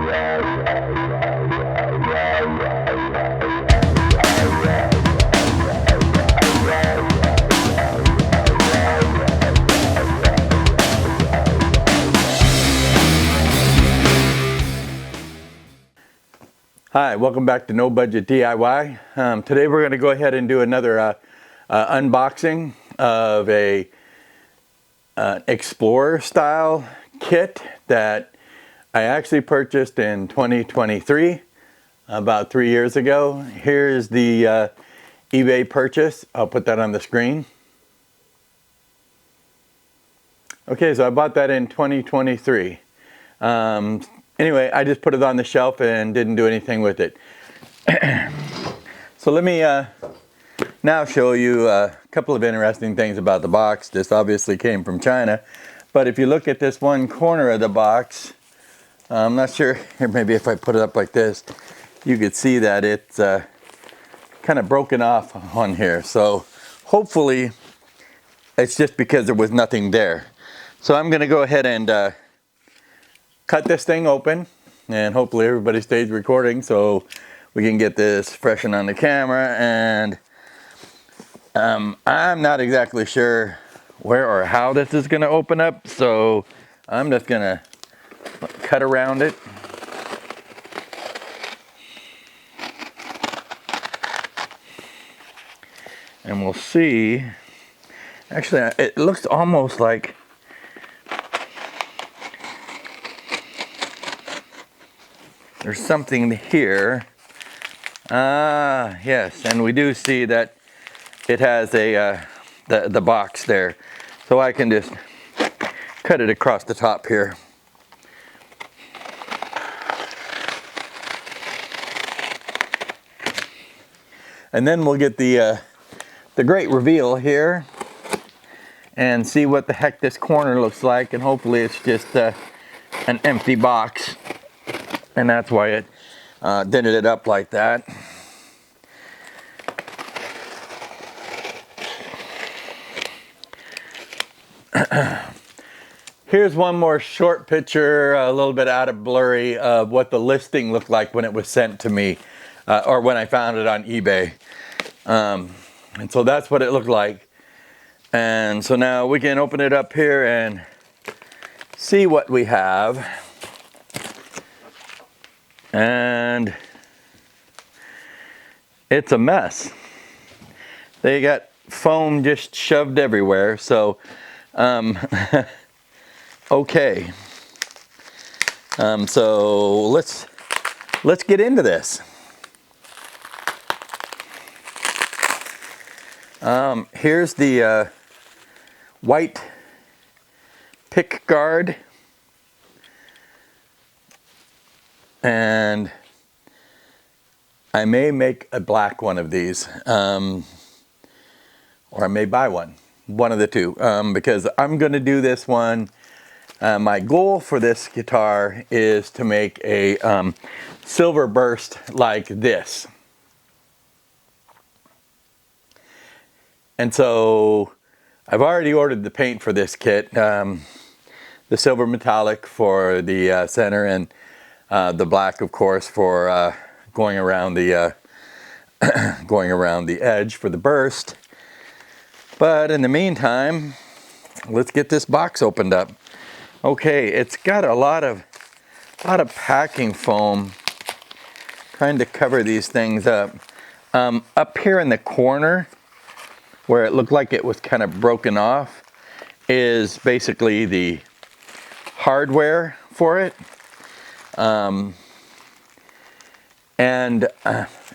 Hi, welcome back to No Budget DIY. Today we're going to go ahead and do another unboxing of a Explorer style kit that I actually purchased in 2023, about 3 years ago. Here's the eBay purchase. I'll put that on the screen. Okay, so I bought that in 2023. Anyway, I just put it on the shelf and didn't do anything with it. So let me now show you a couple of interesting things about the box. This obviously came from China, but if you look at this one corner of the box, I'm not sure, here maybe if I put it up like this, you could see that it's kind of broken off on here. So hopefully it's just because there was nothing there. So I'm going to go ahead and cut this thing open, and hopefully everybody stays recording so we can get this fresh and on the camera. And I'm not exactly sure where or how this is going to open up, so I'm just going to cut around it. And we'll see. Actually, it looks almost like there's something here. Yes, and we do see that it has a the box there. So I can just cut it across the top here. And then we'll get the great reveal here and see what the heck this corner looks like, and hopefully it's just an empty box. And that's why it dented it up like that. Here's one more short picture, a little bit out of blurry, of what the listing looked like when it was sent to me, or when I found it on eBay. And so that's what it looked like. And so now we can open it up here and see what we have. And it's a mess. They got foam just shoved everywhere. So, okay. So let's get into this. Here's the white pick guard. And I may make a black one of these, or I may buy one of the two, because I'm going to do this one. My goal for this guitar is to make a silver burst like this. And so I've already ordered the paint for this kit, the silver metallic for the center, and the black, of course, for going around the edge for the burst. But in the meantime, let's get this box opened up. Okay, it's got a lot of packing foam trying to cover these things up. Up here in the corner, where it looked like it was kind of broken off, is basically the hardware for it.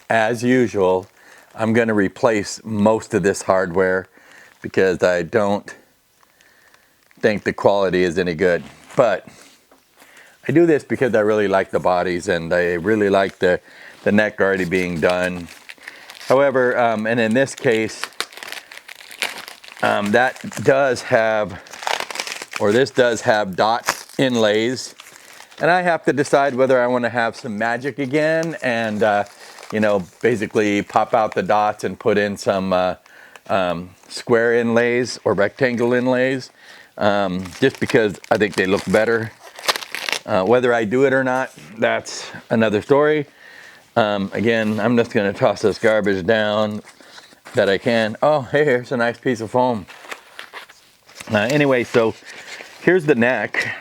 As usual, I'm going to replace most of this hardware because I don't think the quality is any good. But I do this because I really like the bodies, and I really like the neck already being done. However, and in this case, that does have, or this does have dot inlays. And I have to decide whether I want to have some magic again and, you know, basically pop out the dots and put in some square inlays or rectangle inlays, just because I think they look better. Whether I do it or not, that's another story. Again, I'm just going to toss this garbage down that I can. Oh, hey, here's a nice piece of foam. Anyway, so here's the neck,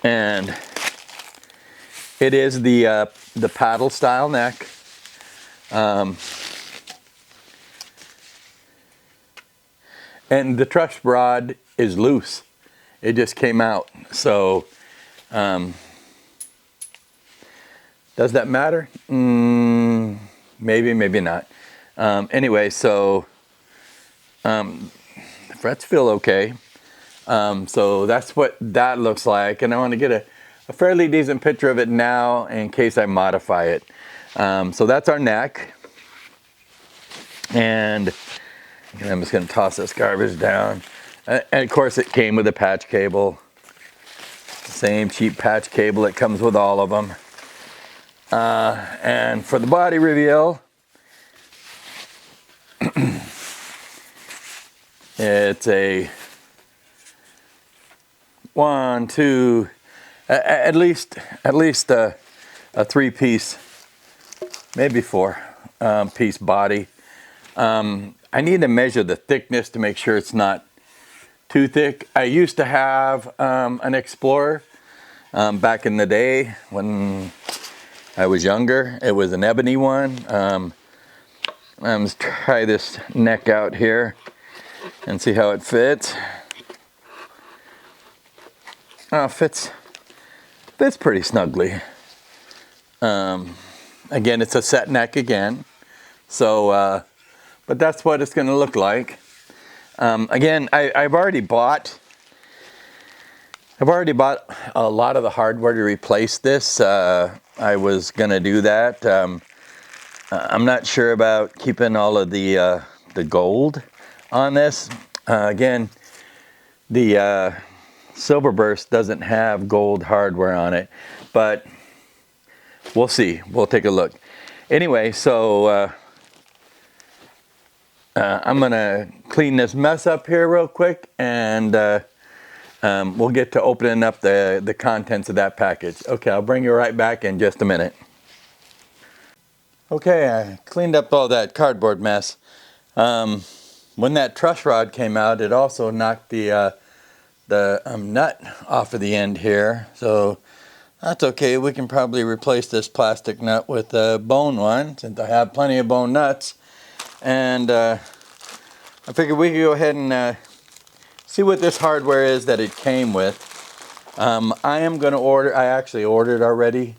and it is the paddle style neck. And the truss rod is loose. It just came out. So, does that matter? Maybe, maybe not. Anyway, so the frets feel okay. So that's what that looks like. And I want to get a fairly decent picture of it now in case I modify it. So that's our neck. And I'm just going to toss this garbage down. And of course it came with a patch cable. Same cheap patch cable that comes with all of them. And for the body reveal, it's a 1, 2, at least a 3-piece, maybe 4-piece body. I need to measure the thickness to make sure it's not too thick. I used to have an Explorer back in the day when I was younger. It was an ebony one. Let's try this neck out here and see how it fits. Oh, fits pretty snugly. Again, it's a set neck again. So, but that's what it's going to look like. Again, I've already bought a lot of the hardware to replace this. I was going to do that. I'm not sure about keeping all of the gold on this. Again, the Silverburst doesn't have gold hardware on it, but we'll see. We'll take a look. Anyway, so I'm gonna clean this mess up here real quick, and we'll get to opening up the contents of that package. Okay, I'll bring you right back in just a minute. Okay, I cleaned up all that cardboard mess. When that truss rod came out, it also knocked the nut off of the end here, so that's okay. We can probably replace this plastic nut with a bone one, since I have plenty of bone nuts. And I figured we could go ahead and see what this hardware is that it came with. I am going to order, I actually ordered already.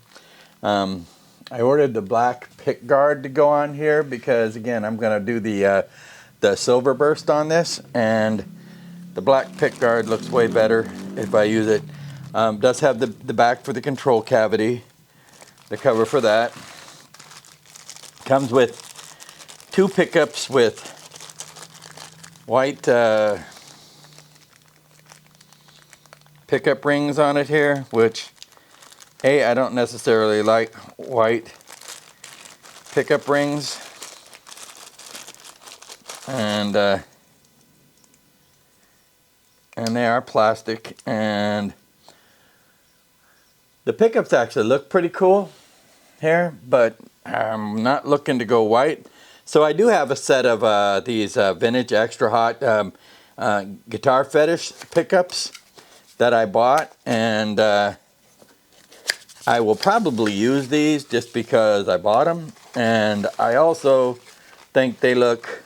I ordered the black pick guard to go on here because, again, I'm going to do the Silverburst on this, and the black pick guard looks way better if I use it. Does have the back for the control cavity, the cover for that. Comes with 2 pickups with white pickup rings on it here, which I don't necessarily like white pickup rings. And they are plastic, and the pickups actually look pretty cool here, but I'm not looking to go white. So I do have a set of these vintage extra hot Guitar Fetish pickups that I bought, and I will probably use these just because I bought them, and I also think they look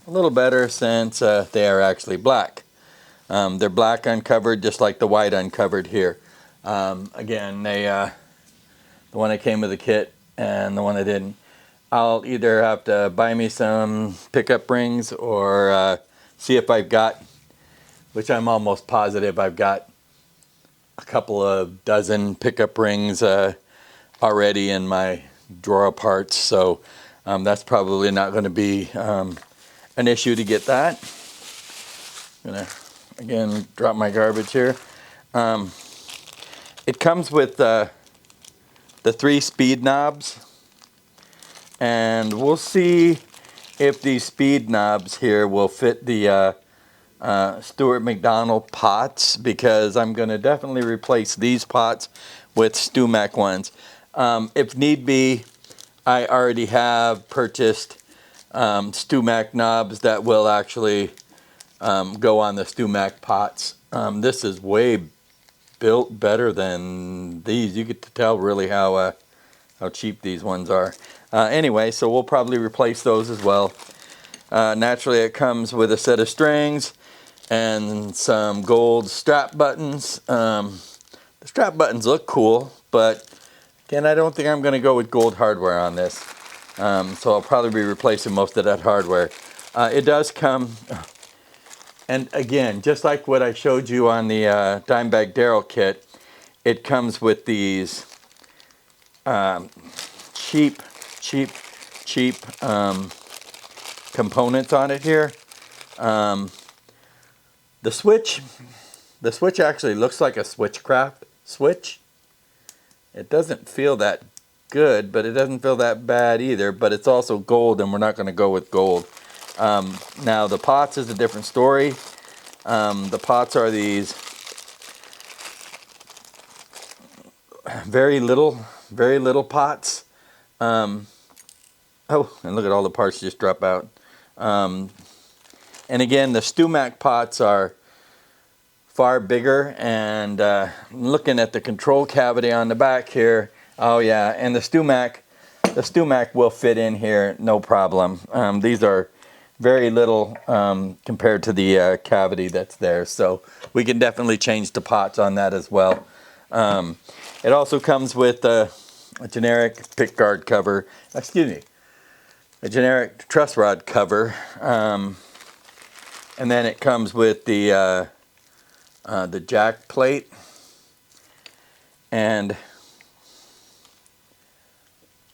a little better since they are actually black. They're black uncovered, just like the white uncovered here. Again, the one that came with the kit and the one that didn't. I'll either have to buy me some pickup rings or see if I've got, which I'm almost positive I've got a couple of dozen pickup rings already in my drawer of parts. So that's probably not going to be an issue to get that. I'm gonna again drop my garbage here. It comes with the 3 speed knobs, and we'll see if these speed knobs here will fit the Stuart McDonald pots, because I'm going to definitely replace these pots with StewMac ones. If need be, I already have purchased StewMac knobs that will actually go on the StewMac pots. This is way built better than these. You get to tell really how cheap these ones are. Anyway, so we'll probably replace those as well. Naturally, it comes with a set of strings and some gold strap buttons. The strap buttons look cool, but again, I don't think I'm going to go with gold hardware on this. So I'll probably be replacing most of that hardware. It does come, and again, just like what I showed you on the Dimebag Darrell kit, it comes with these cheap components on it here. The switch actually looks like a Switchcraft switch. It doesn't feel that good, but it doesn't feel that bad either, but it's also gold, and we're not going to go with gold. Now the pots is a different story. The pots are these very little pots. Oh, and look at all the parts just drop out. And again, the StewMac pots are far bigger, and looking at the control cavity on the back here, oh yeah, and the StewMac will fit in here, no problem. These are very little compared to the cavity that's there, so we can definitely change the pots on that as well. It also comes with a generic pickguard cover, a generic truss rod cover, and then it comes with the jack plate, and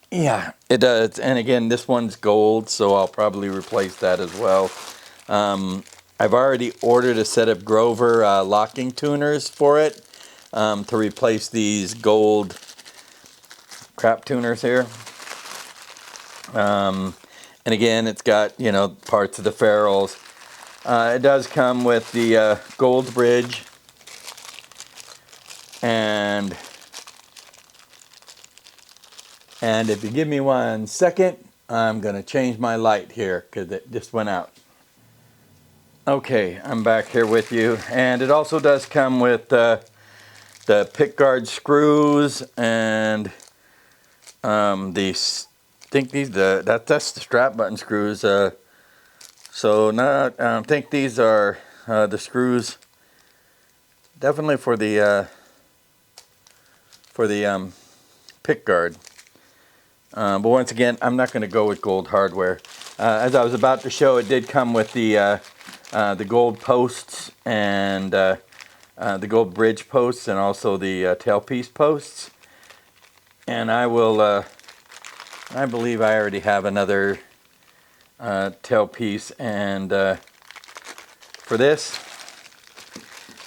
yeah, it does. And again, this one's gold, so I'll probably replace that as well. I've already ordered a set of Grover locking tuners for it to replace these gold crap tuners here. And again, it's got, you know, parts of the ferrules. It does come with the gold bridge, and if you give me 1 second, I'm going to change my light here because it just went out. Okay, I'm back here with you, and it also does come with the pickguard screws and that's the strap button screws. So I think these are the screws, definitely for the pickguard. But once again, I'm not going to go with gold hardware. As I was about to show, it did come with the gold posts and the gold bridge posts, and also the tailpiece posts. And I believe I already have another tailpiece, and for this,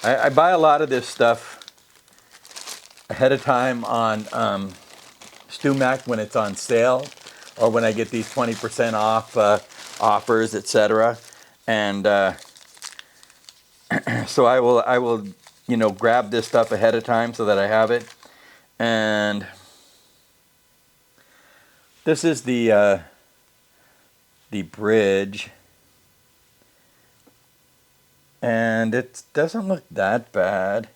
I buy a lot of this stuff ahead of time on StewMac when it's on sale, or when I get these 20% off offers, etc. And so I will you know, grab this stuff ahead of time so that I have it. And this is the bridge, and it doesn't look that bad.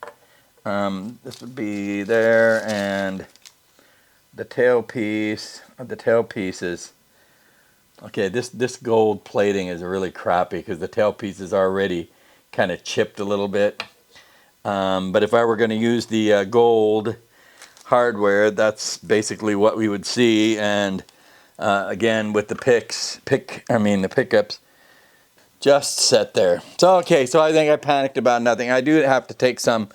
This would be there, and the tailpiece, the tailpieces. Okay, this gold plating is really crappy because the tailpiece is already kind of chipped a little bit. But if I were going to use the gold hardware, that's basically what we would see. And again, with the the pickups just set there. So okay, so I think I panicked about nothing. I do have to take some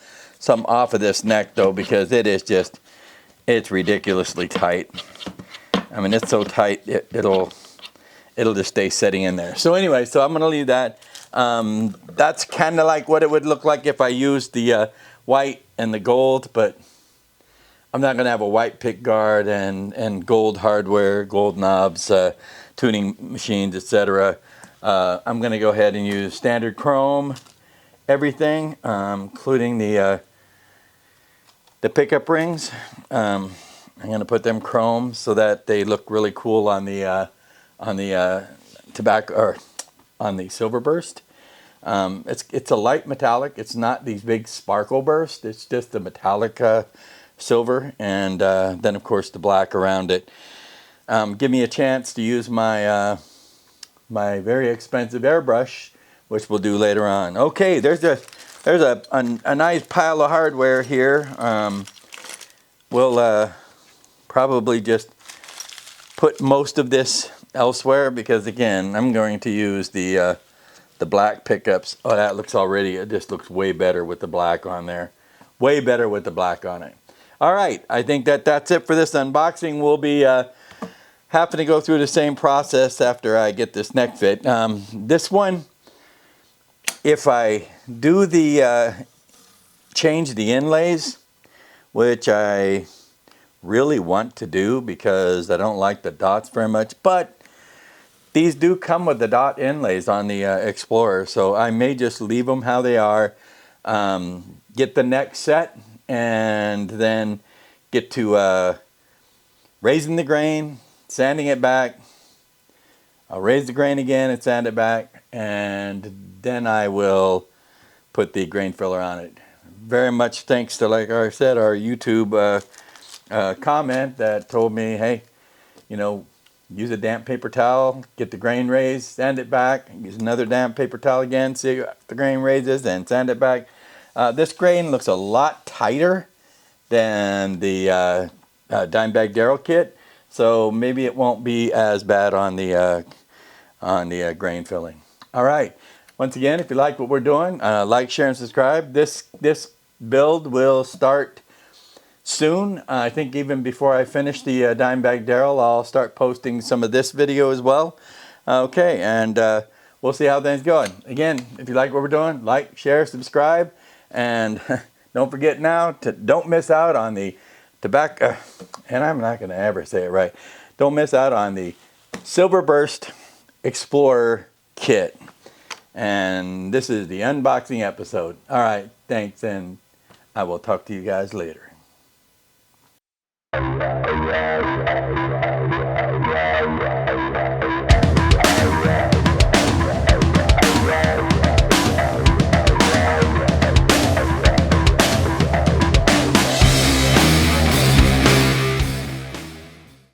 off of this neck though, because it is just, it's ridiculously tight. I mean, it's so tight it'll just stay sitting in there. So anyway, so I'm gonna leave that. That's kind of like what it would look like if I used the white and the gold, but I'm not gonna have a white pick guard and gold hardware, gold knobs, tuning machines, etc. I'm going to go ahead and use standard chrome everything, including the pickup rings. I'm going to put them chrome so that they look really cool on the tobacco, or on the silver burst. It's a light metallic. It's not these big sparkle bursts. It's just the metallic silver, and then of course the black around it. Give me a chance to use my my very expensive airbrush, which we'll do later on. Okay, there's a nice pile of hardware here. We'll probably just put most of this elsewhere because, again, I'm going to use the black pickups. Oh, that looks already, it just looks way better with the black on there. Way better with the black on it. All right, I think that's it for this unboxing. We'll be having to go through the same process after I get this neck fit. This one, if I do the change the inlays, which I really want to do because I don't like the dots very much, but these do come with the dot inlays on the Explorer, so I may just leave them how they are, get the neck set, and then get to raising the grain, sanding it back. I'll raise the grain again and sand it back, and then I will put the grain filler on it. Very much thanks to, like I said, our YouTube comment that told me, hey, you know, use a damp paper towel, get the grain raised, sand it back, use another damp paper towel again, see if the grain raises, and sand it back. This grain looks a lot tighter than the Dimebag Darrell kit, so maybe it won't be as bad on the grain filling. All right. Once again, if you like what we're doing, like, share, and subscribe. This build will start soon. I think even before I finish the Dimebag Darrell, I'll start posting some of this video as well. Okay, and we'll see how things going. Again, if you like what we're doing, like, share, subscribe, and don't forget now to don't miss out on the tobacco, and I'm not going to ever say it right. Don't miss out on the Silver Burst Explorer kit. And this is the unboxing episode. All right, thanks, and I will talk to you guys later.